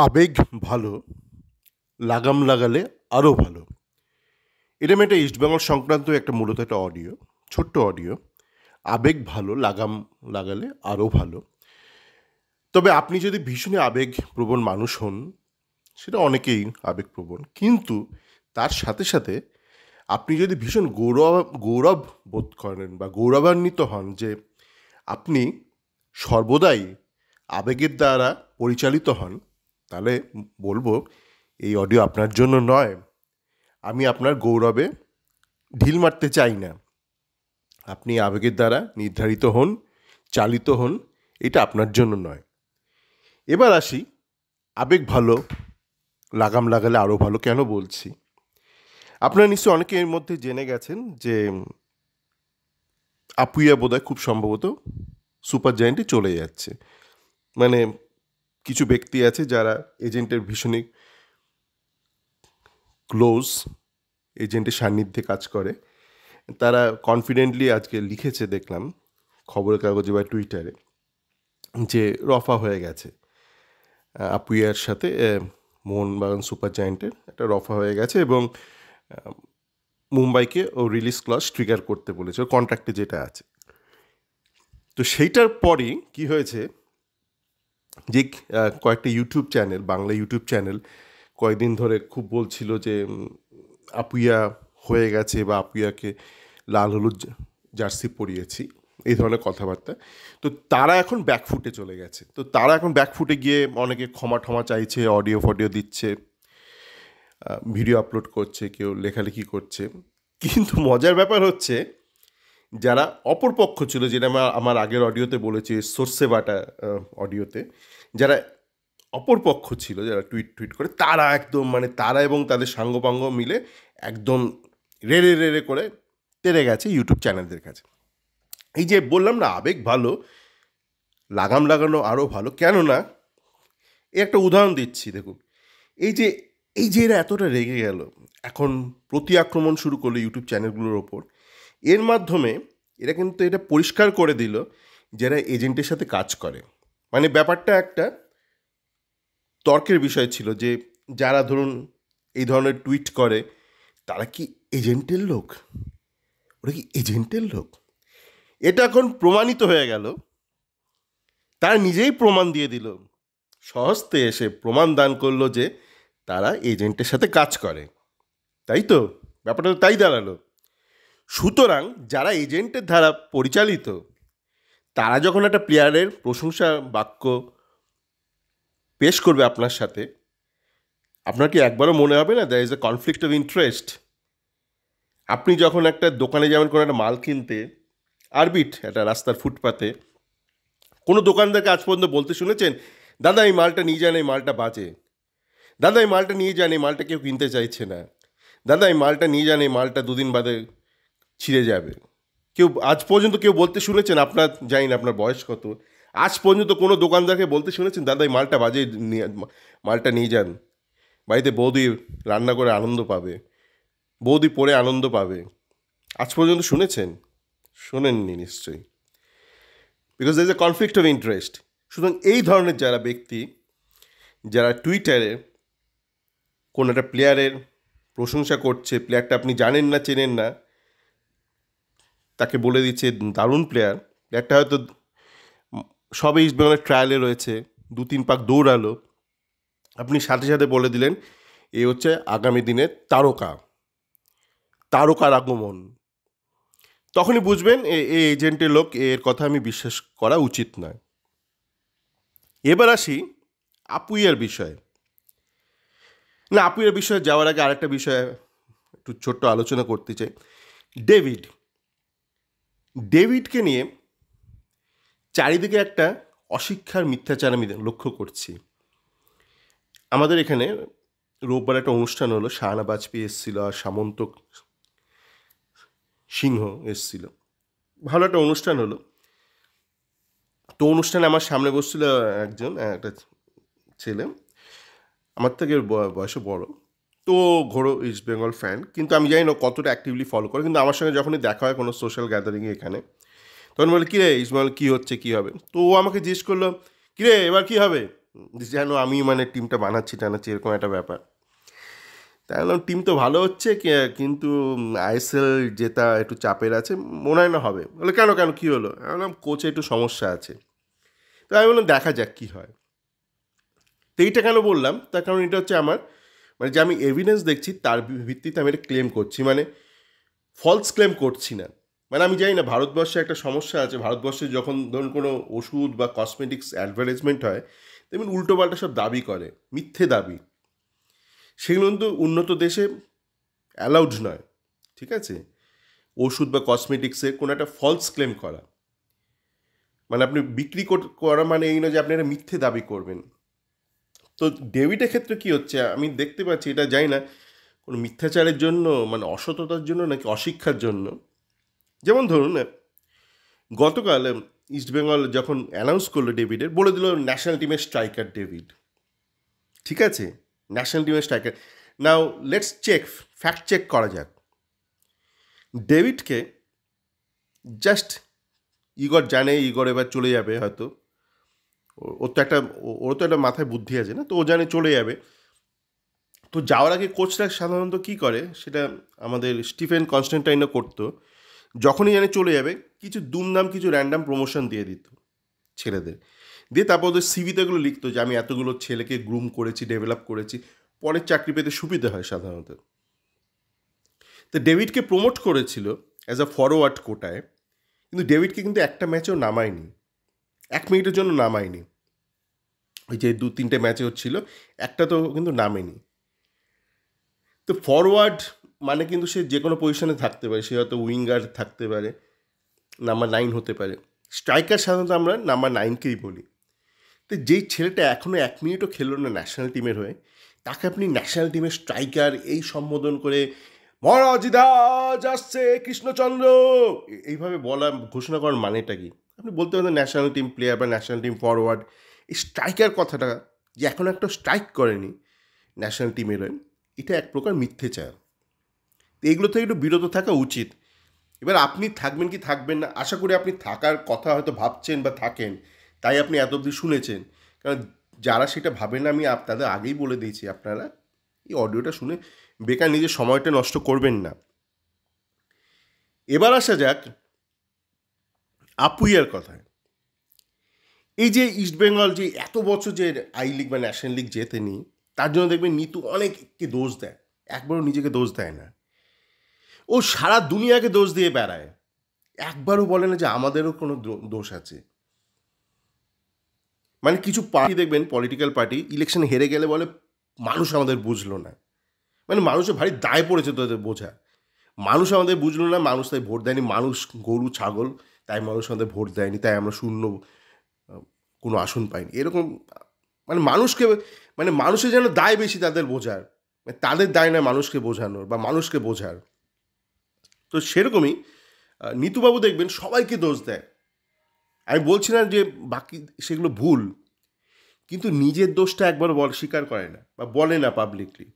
আবেগ ভালো, লাগাম লাগালে আরও ভালো। এরম একটা ইস্টবেঙ্গল সংক্রান্ত একটা মূলত একটা অডিও, ছোট্ট অডিও। আবেগ ভালো, লাগাম লাগালে আরও ভালো। তবে আপনি যদি ভীষণই আবেগপ্রবণ মানুষ হন, সেটা অনেকেই আবেগপ্রবণ, কিন্তু তার সাথে সাথে আপনি যদি ভীষণ গৌরব বোধ করেন বা গৌরবান্বিত হন যে আপনি সর্বদাই আবেগের দ্বারা পরিচালিত হন, তাহলে বলবো এই অডিও আপনার জন্য নয়। আমি আপনার গৌরবে ঢিল মারতে চাই না। আপনি আবেগের দ্বারা নির্ধারিত হন, চালিত হন, এটা আপনার জন্য নয়। এবার আসি, আবেগ ভালো, লাগাম লাগালে আরও ভালো কেন বলছি। আপনারা নিশ্চয়ই অনেকে এর মধ্যে জেনে গেছেন যে আপুইয়া বোধহয় খুব সম্ভবত সুপার জায়েন্টে চলে যাচ্ছে। মানে কিছু ব্যক্তি আছে যারা এজেন্টের ভীষণই ক্লোজ, এজেন্টের সান্নিধ্যে কাজ করে, তারা কনফিডেন্টলি আজকে লিখেছে দেখলাম খবরের কাগজে বা টুইটারে যে রফা হয়ে গেছে আপুইয়ার সাথে। মোহনবাগান সুপার জায়েন্টের একটা রফা হয়ে গেছে এবং মুম্বাইকে ও রিলিজ ক্লজ ট্রিগার করতে বলেছে ওর কন্ট্রাক্টে যেটা আছে। তো সেইটার পরই কি হয়েছে যে কয়েকটা YouTube channel, Bangla YouTube channel কয়েকদিন ধরে খুব বলছিল যে আপুইয়া হয়ে গেছে বা আপুইয়াকে লাল হলুদ জার্সি পরিয়েছি, এই ধরনের কথাবার্তা। তো তারা এখন ব্যাকফুটে চলে গেছে। তো তারা এখন ব্যাকফুটে গিয়ে অনেকে ক্ষমা টমা চাইছে, অডিও ফডিও দিচ্ছে, ভিডিও আপলোড করছে, কেউ লেখালেখি করছে। কিন্তু মজার ব্যাপার হচ্ছে যারা অপর পক্ষ ছিল, যেটা আমার আগের অডিওতে বলেছি, সর্ষে বাটা অডিওতে, যারা অপর পক্ষ ছিল, যারা টুইট করে, তারা একদম তারা এবং তাদের সাঙ্গপাঙ্গ মিলে একদম রেড়ে রেড়ে করে তেড়ে গেছে ইউটিউব চ্যানেলদের কাছে। এই যে বললাম না আবেগ ভালো, লাগাম লাগানো আরও ভালো, কেননা এই একটা উদাহরণ দিচ্ছি দেখুন। এই যে এরা এতটা রেগে গেল, এখন প্রতি আক্রমণ শুরু করলো ইউটিউব চ্যানেলগুলোর ওপর। এর মাধ্যমে এরা কিন্তু এটা পরিষ্কার করে দিল যারা এজেন্টের সাথে কাজ করে। ব্যাপারটা একটা তর্কের বিষয় ছিল যে যারা ধরুন এই ধরনের টুইট করে তারা কি এজেন্টের লোক, ওরা কি এজেন্টের লোক? এটা এখন প্রমাণিত হয়ে গেল। তারা নিজেই প্রমাণ দিয়ে দিল, সহস্তে এসে প্রমাণ দান করলো যে তারা এজেন্টের সাথে কাজ করে। তাই তো, ব্যাপারটা তো তাই দাঁড়ালো। সুতরাং যারা এজেন্টের দ্বারা পরিচালিত, তারা যখন একটা প্লেয়ারের প্রশংসা বাক্য পেশ করবে আপনার সাথে, আপনার কি একবারও মনে হবে না there is a conflict of interest? আপনি যখন একটা দোকানে যাবেন কোনো একটা মাল কিনতে, আরবিট একটা রাস্তার ফুটপাতে, কোনো দোকানদারকে আজ পর্যন্ত বলতে শুনেছেন, দাদা এই মালটা নিয়ে যান, এই মালটা বাজে, দাদা এই মালটা নিয়ে যান, এই মালটা কেউ কিনতে চাইছে না, দাদা এই মালটা নিয়ে যান, এই মালটা দুদিন বাদে ছিঁড়ে যাবে? কেউ আজ পর্যন্ত কেউ বলতে শুনেছেন? আপনার জানি না আপনার বয়স কত, আজ পর্যন্ত কোনো দোকানদারকে বলতে শুনেছেন দাদা এই মালটা বাজে, মালটা নিয়ে যান, বাড়িতে বৌদি রান্না করে আনন্দ পাবে, বৌদি পরে আনন্দ পাবে? আজ পর্যন্ত শুনেছেন? শোনেননি নিশ্চয়ই, because there is a conflict of interest. সুতরাং এই ধরনের যারা ব্যক্তি, যারা টুইটারে কোনো একটা প্লেয়ারের প্রশংসা করছে, প্লেয়ারটা আপনি জানেন না, চেনেন না, তাকে বলে দিচ্ছে দারুণ প্লেয়ার, প্লেয়ারটা হয়তো সবে ইস্টবেঙ্গলের ট্রায়ালে রয়েছে, 2-3 পাক দৌড়ালো, আপনি সাথে সাথে বলে দিলেন এ হচ্ছে আগামী দিনের তারকার আগমন। তখনই বুঝবেন এ এজেন্টের লোক, এর কথা আমি বিশ্বাস করা উচিত নয়। এবার আসি আপুইয়ার বিষয়ে। না, আপুইয়ার বিষয়ে যাওয়ার আগে আরেকটা বিষয়ে একটু ছোট্ট আলোচনা করতে চাই। ডেভিডকে নিয়ে চারিদিকে একটা অশিক্ষার মিথ্যাচার আমি লক্ষ্য করছি। আমাদের এখানে রোববার একটা অনুষ্ঠান হলো, শাহানা বাজপেয়ী এসেছিল আর সামন্ত সিংহ এসেছিল, ভালো একটা অনুষ্ঠান হলো। তো অনুষ্ঠানে আমার সামনে বসছিল একটা ছেলে, আমার থেকে বয়সে বড়, তো ঘোরো ইস্ট বেঙ্গল ফ্যান, কিন্তু আমি জানি না কতটা অ্যাক্টিভলি ফলো করে। কিন্তু আমার সঙ্গে যখনই দেখা হয় কোনো সোশ্যাল গ্যাদারিংয়ে এখানে, তখন বলে কিরে ইস্ট বেঙ্গল কী হচ্ছে, কী হবে? তো ও আমাকে জিজ্ঞেস করলো, কিরে এবার কী হবে? যেন আমি মানে টিমটা বানাচ্ছি টানাচ্ছি এরকম একটা ব্যাপার। তাই বললাম টিম তো ভালো হচ্ছে কিন্তু আইএসএল জেতা একটু চাপের আছে, মনে হয় না হবে। বলে কেন কেন কী হলো? আমি বললাম কোচে একটু সমস্যা আছে। তো আমি বললাম দেখা যাক কী হয়। তো এইটা কেন বললাম, তার কারণ এটা হচ্ছে আমার মানে যে আমি এভিডেন্স দেখছি তার ভিত্তিতে আমি এটা ক্লেম করছি, মানে ফলস ক্লেম করছি না। মানে আমি জানি না ভারতবর্ষে একটা সমস্যা আছে, ভারতবর্ষে যখন ধরুন কোনো ওষুধ বা কসমেটিক্স অ্যাডভার্টাইজমেন্ট হয় তেমন উল্টোপাল্টা সব দাবি করে, মিথ্যে দাবি। সেগুলো কিন্তু উন্নত দেশে অ্যালাউড নয়, ঠিক আছে? ওষুধ বা কসমেটিক্সে কোনো একটা ফলস ক্লেম করা, মানে আপনি বিক্রি করা মানে এই নয় যে আপনি একটা মিথ্যে দাবি করবেন। তো ডেভিডের ক্ষেত্রে কী হচ্ছে আমি দেখতে পাচ্ছি, এটা জানি না কোনো মিথ্যাচারের জন্য মানে অসততার জন্য নাকি অশিক্ষার জন্য। যেমন ধরুন গতকাল ইস্টবেঙ্গল যখন অ্যানাউন্স করলো ডেভিডের, বলে দিল ন্যাশনাল টিমের স্ট্রাইকার ডেভিড, ঠিক আছে? ন্যাশনাল টিমের striker. Now let's check, fact check করা যাক। ডেভিডকে জাস্ট ইগর জানে ইগর এবার চলে যাবে হয়তো, ওর তো একটা মাথায় বুদ্ধি আছে না, তো ও জানে চলে যাবে। তো যাওয়ার আগে কোচরা সাধারণত কী করে, সেটা আমাদের স্টিফেন কনস্ট্যান্টাইনও করতো, যখনই জানে চলে যাবে কিছু দুমদাম কিছু র্যান্ডাম প্রমোশন দিয়ে দিত ছেলেদের, দিয়ে তারপর ওদের সিভিতে এগুলো লিখতো যে আমি এতগুলো ছেলেকে গ্রুম করেছি, ডেভেলপ করেছি, পরের চাকরি পেতে সুবিধা হয় সাধারণত। তো ডেভিডকে প্রমোট করেছিল অ্যাজ আ ফরওয়ার্ড কোটায়, কিন্তু ডেভিডকে কিন্তু একটা ম্যাচেও নামায়নি, 1 মিনিটের জন্য নামায়নি। ওই যে 2-3টে ম্যাচে হচ্ছিল, একটা তো কিন্তু নামেনি। তো ফরওয়ার্ড মানে কিন্তু সে যে কোনো পজিশনে থাকতে পারে, সে হয়তো উইঙ্গার থাকতে পারে, নাম্বার 9 হতে পারে। স্ট্রাইকার সাধারণত আমরা নাম্বার 9কেই বলি। তো যেই ছেলেটা এখনও 1 মিনিটও খেললো না ন্যাশনাল টিমের হয়ে, তাকে আপনি ন্যাশনাল টিমের স্ট্রাইকার এই সম্বোধন করে মহারাজিদা যাচ্ছে কৃষ্ণচন্দ্র এইভাবে বলা, ঘোষণা করার মানেটা কি? আপনি বলতে পারেন ন্যাশনাল টিম প্লেয়ার বা ন্যাশনাল টিম ফরওয়ার্ড। এই স্ট্রাইকার কথাটা যে এখন একটা স্ট্রাইক করেনি ন্যাশনাল টিমের হয়ে, এটা এক প্রকার মিথ্যেচার। তো এইগুলো থেকে একটু বিরত থাকা উচিত। এবার আপনি থাকবেন কি থাকবেন না, আশা করি আপনি থাকার কথা হয়তো ভাবছেন বা থাকেন, তাই আপনি এত অবধি শুনেছেন। কারণ যারা সেটা ভাবেন না আমি তাদের আগেই বলে দিয়েছি, আপনারা এই অডিওটা শুনে বেকার নিজের সময়টা নষ্ট করবেন না। এবার আসা যাক আপুইয়ার কথায়। এই যে ইস্টবেঙ্গল যে এত বছর যে আই লিগ বা ন্যাশনাল লিগ জেতেনি, তার জন্য দেখবেন নিতু অনেককে দোষ দেয়, একবারও নিজেকে দোষ দেয় না। ও সারা দুনিয়াকে দোষ দিয়ে বেড়ায়, একবারও বলে না যে আমাদেরও কোনো দোষ আছে। মানে কিছু পার্টি দেখবেন, পলিটিক্যাল পার্টি ইলেকশনে হেরে গেলে বলে মানুষ আমাদের বুঝলো না। মানে মানুষের ভারী দায় পড়েছে তোদের বোঝা, মানুষ আমাদের বুঝলো না, মানুষ তাই ভোট দেয়নি, মানুষ গরু ছাগল তাই মানুষ আমাদের ভোট দেয়নি, তাই আমরা শূন্য কোনো আসন পাইনি, এরকম। মানে মানুষকে মানে মানুষের যেন দায় বেশি তাদের বোঝার, মানে তাদের দায় নয় মানুষকে বোঝানোর বা মানুষকে বোঝার। তো সেরকমই নিতুবাবু দেখবেন সবাইকে দোষ দেয়। আমি বলছি না যে বাকি সেগুলো ভুল, কিন্তু নিজের দোষটা একবার স্বীকার করে না বা বলে না পাবলিকলি।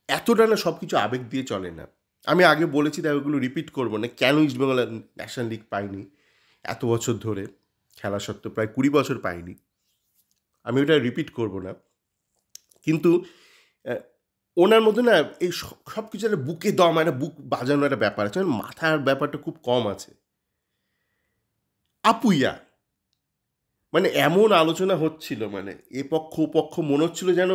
এতটা না সব কিছু আবেগ দিয়ে চলে না। আমি আগে বলেছি তাই ওগুলো রিপিট করবো না, কেন ইস্টবেঙ্গল ন্যাশনাল লিগ পাইনি এত বছর ধরে খেলা সত্ত্বেও, প্রায় 20 বছর পাইনি, আমি ওটা রিপিট করবো না। কিন্তু ওনার মধ্যে না এই সব কিছু একটা বুকে দম, একটা বুক বাজানো একটা ব্যাপার আছে, মাথার ব্যাপারটা খুব কম আছে। আপুইয়া মানে এমন আলোচনা হচ্ছিল, মানে এ পক্ষ ও পক্ষ, মনে হচ্ছিল যেন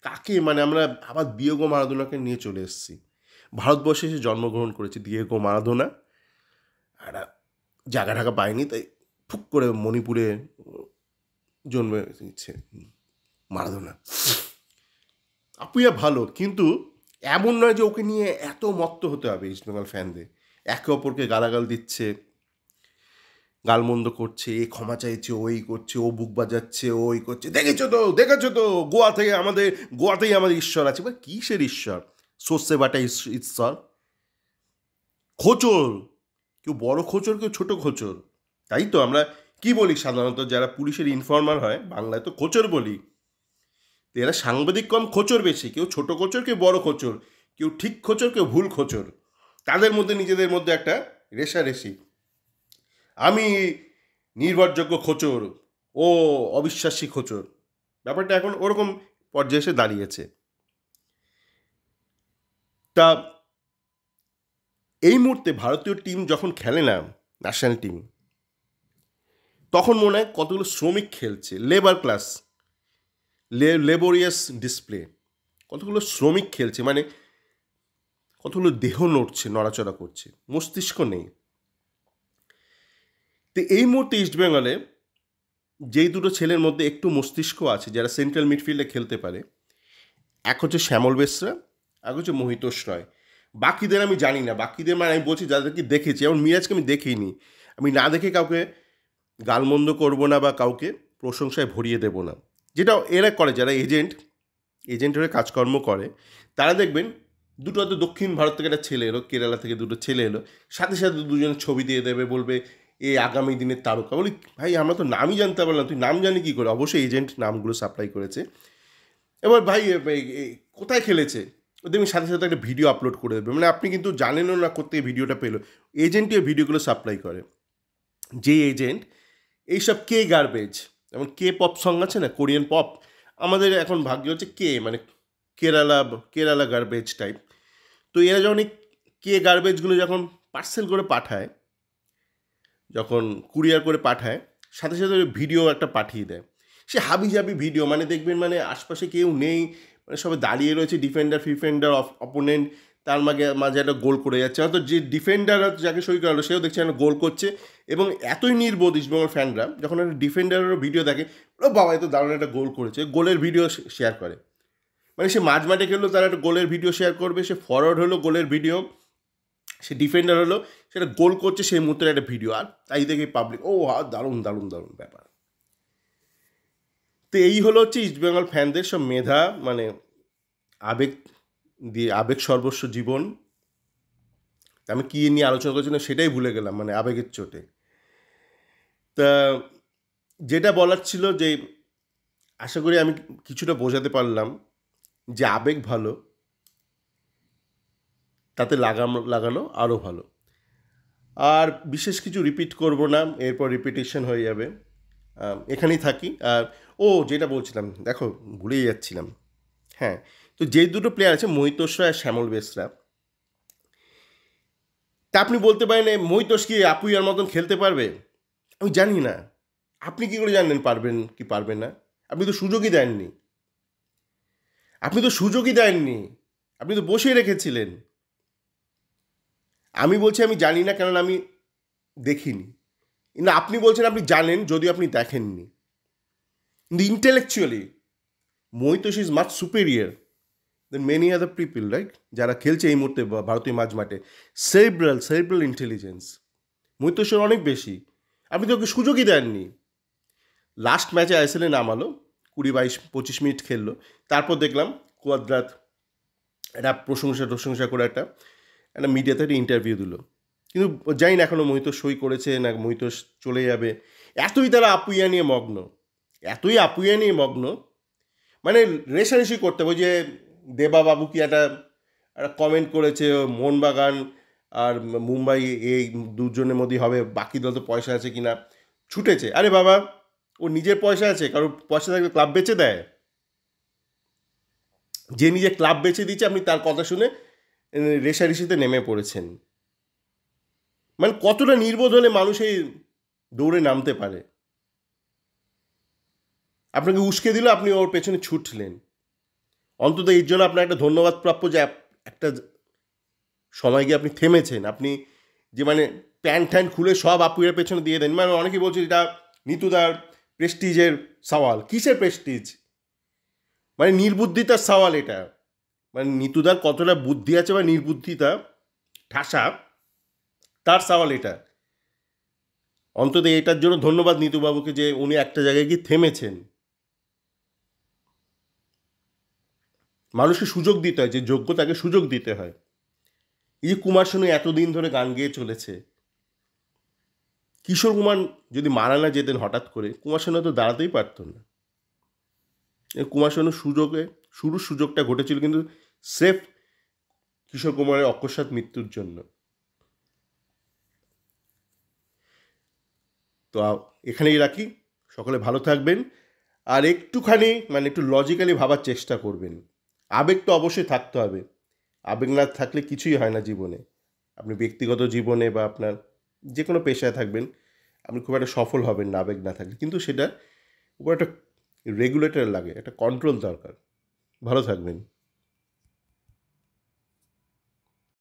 কাকে মানে আমরা আবার দিয়েগো মারাদোনাকে নিয়ে চলে এসেছি। ভারতবর্ষে এসে জন্মগ্রহণ করেছে দিয়েগো মারাদোনা, একটা জায়গা ঢাকা পায়নি, তাই ঠুক করে মণিপুরে জন্মে নিচ্ছে মারাদোনা। আপুইয়া ভালো, কিন্তু এমন নয় যে ওকে নিয়ে এত মত্ত হতে হবে ইস্টবেঙ্গল ফ্যানদের। একে অপরকে গালাগাল দিচ্ছে, গালমন্দ করছে, এ ক্ষমা চাইছে, ওই করছে, ও বুক বাজাচ্ছে, ওই করছে, দেখেছো তো গোয়াতেই আমাদের ঈশ্বর আছে। বা কিসের ঈশ্বর? সর্ষে বাটা ঈশ্বর? খোচর, কেউ বড় খোচর, কেউ ছোট খোচর, তাই তো আমরা কি বলি সাধারণত যারা পুলিশের ইনফর্মার হয়, বাংলায় তো খোচর বলি। এরা সাংবাদিক কম, খোচর বেশি, কেউ ছোট খোচর, কেউ বড় খোচর, কেউ ঠিক খোচর, কেউ ভুল খোচর, তাদের মধ্যে নিজেদের মধ্যে একটা রেষারেষি। আমি নির্ভরযোগ্য খোচর, ও অবিশ্বাসী খোঁচর, ব্যাপারটা এখন ওরকম পর্যায়ে এসে দাঁড়িয়েছে। তা এই মুহূর্তে ভারতীয় টিম যখন খেলে না, ন্যাশনাল টিম, তখন মনে হয় কতগুলো শ্রমিক খেলছে, লেবার ক্লাস, লেবোরিয়াস ডিসপ্লে, কতগুলো শ্রমিক খেলছে, মানে কতগুলো দেহ নড়ছে, নড়াচড়া করছে, মস্তিষ্ক নেই। তো এই মুহূর্তে ইস্টবেঙ্গলে যেই দুটো ছেলের মধ্যে একটু মস্তিষ্ক আছে, যারা সেন্ট্রাল মিডফিল্ডে খেলতে পারে, এক হচ্ছে শ্যামল বেসরা, এক হচ্ছে মহিতোষ রয়। বাকিদের আমি জানি না, বাকিদের মানে আমি বলছি যাদেরকে দেখেছি, যেমন মিরাজকে আমি দেখিনি, আমি না দেখে কাউকে গালমন্দ করব না বা কাউকে প্রশংসায় ভরিয়ে দেব না। যেটা এরা করে, যারা এজেন্ট হয়ে কাজকর্ম করে, তারা দেখবেন দুটো হয়তো দক্ষিণ ভারত থেকে একটা ছেলে এলো, কেরালা থেকে দুটো ছেলে এলো, সাথে সাথে দুজনের ছবি দিয়ে দেবে, বলবে এ আগামী দিনের তারকা। বলি ভাই আমরা তো নামই জানতে পারলাম, তুই নাম জানি কী করে? অবশ্যই এজেন্ট নামগুলো সাপ্লাই করেছে। এবার ভাই কোথায় খেলেছে দেখবেন সাথে সাথে একটা ভিডিও আপলোড করে দেবে, মানে আপনি কিন্তু জানেনও না কোথায় ভিডিওটা পেলো। এজেন্টই ভিডিওগুলো সাপ্লাই করে। যে এজেন্ট এইসব কে গার্বেজ, যেমন কে পপ সং আছে না, কোরিয়ান পপ, আমাদের এখন ভাগ্য হচ্ছে কে, মানে কেরালা গার্বেজ টাইপ। তো এরা যখন এই কে গার্বেজগুলো যখন পার্সেল করে পাঠায়, যখন কুরিয়ার করে পাঠায়, সাথে সাথে ভিডিও একটা পাঠিয়ে দেয়। সে হাবিজাবি ভিডিও, মানে দেখবেন মানে আশপাশে কেউ নেই, মানে সবাই দাঁড়িয়ে রয়েছে, ডিফেন্ডার অপোনেন্ট, তার মাঝে একটা গোল করে যাচ্ছে, হয়তো যে ডিফেন্ডার যাকে সই করালো সেও দেখছে একটা গোল করছে। এবং এতই নির্বোধ ইস্টবেঙ্গল ফ্যানরা, যখন একটা ডিফেন্ডারেরও ভিডিও দেখে, ও বাবা এত দারুণ একটা গোল করেছে, গোলের ভিডিও শেয়ার করে। মানে সে মাঝ মাঠে খেললো, তারা একটা গোলের ভিডিও শেয়ার করবে, সে ফরওয়ার্ড হলো গোলের ভিডিও, সে ডিফেন্ডার হলো, সেটা গোল করছে সেই মুহূর্তে একটা ভিডিও, আর তাই দেখে পাবলিক ও দারুণ দারুণ দারুণ ব্যাপার। তো এই হলো হচ্ছে ইস্টবেঙ্গল ফ্যানদের সব মেধা, মানে আবেগ দিয়ে, আবেগ সর্বস্ব জীবন। আমি কী নিয়ে আলোচনা করছি না সেটাই ভুলে গেলাম, মানে আবেগের চোটে। তা যেটা বলার ছিল যে, আশা করি আমি কিছুটা বোঝাতে পারলাম যে আবেগ ভালো, তাতে লাগানো আরও ভালো। আর বিশেষ কিছু রিপিট করব না, এরপর রিপিটেশন হয়ে যাবে, এখানেই থাকি। আর যেটা বলছিলাম, দেখো ভুলেই যাচ্ছিলাম, হ্যাঁ, তো যেই দুটো প্লেয়ার আছে মহিতোষরা আর শ্যামল বেসরা, তা আপনি বলতে পারেন মহিতোষ কি আপুইয়ার মতন খেলতে পারবে? আমি জানি না, আপনি কি করে জানলেন পারবেন কি পারবেন না? আপনি তো সুযোগই দেননি, আপনি তো বসিয়ে রেখেছিলেন। আমি বলছি আমি জানি না, কারণ আমি দেখিনি। না, আপনি বলছেন আপনি জানেন যদিও আপনি দেখেননি। কিন্তু intellectually Mohitosh is much superior then many other people, right? যারা খেলছে এই মুহূর্তে ভারতীয় মাঝ মাঠে, সেরিব্রাল ইন্টেলিজেন্স মহিতোষের অনেক বেশি। আপনি তো ওকে সুযোগই দেননি। লাস্ট ম্যাচে আইএসএলে নামালো, 20-22-25 মিনিট খেললো, তারপর দেখলাম কোয়াদ্রাত একটা প্রশংসা করে একটা মিডিয়াতে একটা ইন্টারভিউ দিল। কিন্তু জানি না এখনও মহিতোষ সই করেছে না মহিতোষ চলে যাবে। এতই তারা আপুইয়া নিয়ে মগ্ন, মানে রেষারেষি করতে হবে। যে দেবা বাবু কি একটা কমেন্ট করেছে, মোহনবাগান আর মুম্বাই এই দুজনের মধ্যেই হবে, বাকি দল তো পয়সা আছে কিনা ছুটেছে। আরে বাবা, ও নিজের পয়সা আছে, কারোর পয়সা থাকলে ক্লাব বেচে দেয়? যে নিজে ক্লাব বেচে দিচ্ছে, আপনি তার কথা শুনে রেষারেষিতে নেমে পড়েছেন। মানে কতটা নির্বোধ হলে মানুষ এই দৌড়ে নামতে পারে? আপনাকে উস্কে দিল, আপনি ওর পেছনে ছুটলেন। অন্তত এর জন্য আপনার একটা ধন্যবাদ প্রাপ্য যে একটা সময় গিয়ে আপনি থেমেছেন। আপনি যে মানে প্যান্ট ট্যান্ট খুলে সব আপুয়ের পেছনে দিয়ে দেন। মানে অনেকেই বলছে এটা নিতুদার প্রেস্টিজের সওয়াল। কিসের প্রেস্টিজ? মানে নির্বুদ্ধিতার সওয়াল এটা। মানে নিতুদার কতটা বুদ্ধি আছে বা নির্বুদ্ধিতা ঠাসা, তার সওয়াল এটা। অন্তত এটার জন্য ধন্যবাদ নিতুবাবুকে যে উনি একটা জায়গায় গিয়ে থেমেছেন। মানুষকে সুযোগ দিতে হয়, যে যোগ্য তাকে সুযোগ দিতে হয়। এই যে কুমার শানু এতদিন ধরে গান গেয়ে চলেছে, কিশোর কুমার যদি মারা না যেতেন হঠাৎ করে, কুমার শানু তো দাঁড়াতেই পারত না। কুমার শানুর শুরুর সুযোগটা ঘটেছিল কিন্তু স্রেফ কিশোর কুমারের অকস্মাৎ মৃত্যুর জন্য। তো এখানেই রাখি। সকলে ভালো থাকবেন। আর একটুখানি মানে একটু লজিক্যালি ভাবার চেষ্টা করবেন। আবেগ তো অবশ্যই থাকতে হবে, আবেগ না থাকলে কিছুই হয় না জীবনে। আপনি ব্যক্তিগত জীবনে বা আপনার যে কোনো পেশায় থাকবেন, আপনি খুব একটা সফল হবেন না আবেগ না থাকলে। কিন্তু সেটা উপর একটা রেগুলেটর লাগে, একটা কন্ট্রোল দরকার। ভালো থাকবেন।